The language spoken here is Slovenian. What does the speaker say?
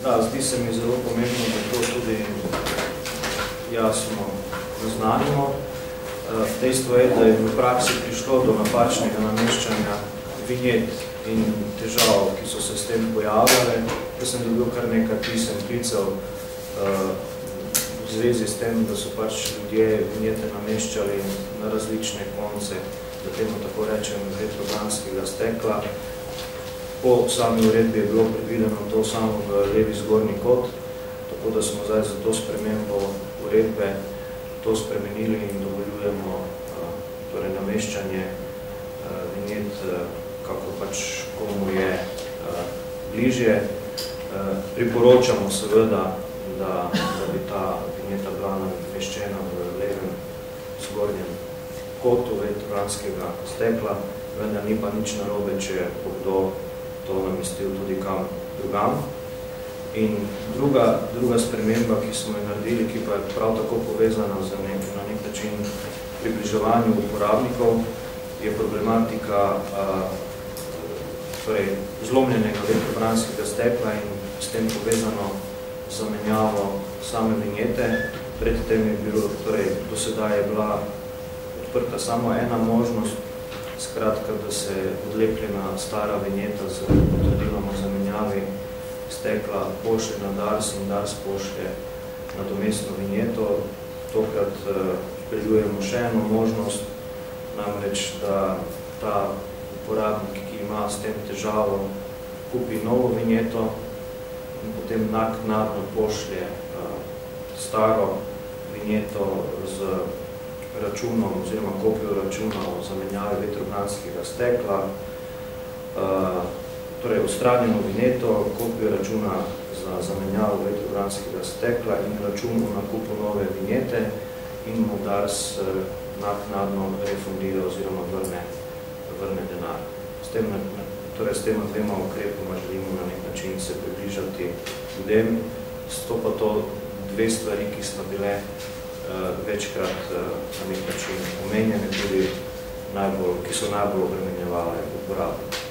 Da, zdi se mi zelo pomembno, da to tudi jasno naznanimo. Dejstvo je, da je v praksi prišlo do napačnega nameščanja vinjet in težav, ki so se s tem pojavljale. Jaz sem dobil kar nekaj pisem, klicev v zvezi s tem, da so pač ljudje vinjete nameščali na različne konce, da temu tako rečem, retrogranskega stekla. Po sami uredbi je bilo predvideno to samo v levi zgornji kot, tako da smo zdaj za to spremembo uredbe to spremenili in dovoljujemo torej nameščanje vinjet, kako pač komu je bližje. Priporočamo seveda, da bi ta vinjeta bila nameščena v levem zgornjem kotu retrogranskega stekla, vendar ni pa nič narobe, če bo kdo to namestil tudi kam drugam. In druga sprememba, ki smo jo naredili, ki pa je prav tako povezana z na nek način približevanju uporabnikov, je problematika torej, zlomljenega retrogranskega stekla in s tem povezano zamenjavo same vinjete. Predtem je bilo, torej, do sedaj je bila odprta samo ena možnost, skratka, da se odlepljena stara vinjeta z potrdilom o zamenjavi stekla pošlje na DARS in DARS pošlje nadomestno vinjeto. Tokrat vpeljujemo še eno možnost, namreč, da ta uporabnik, ki ima s tem težavo, kupi novo vinjeto in potem naknadno pošlje staro vinjeto z računom oziroma kopijo računa o zamenjavi retrogranskega stekla, torej odstranjeno vinjeto, kopijo računa za zamenjavo retrogranskega stekla in račun o nakupu nove vinjete in mu DARS naknadno refundira oziroma vrne denar. S tema dvema ukrepoma želimo na nek način se približati ljudem, to pa to dve stvari, ki sta bile večkrat na nek način omenjene, tudi ki so najbolj obremenjevale uporabnike.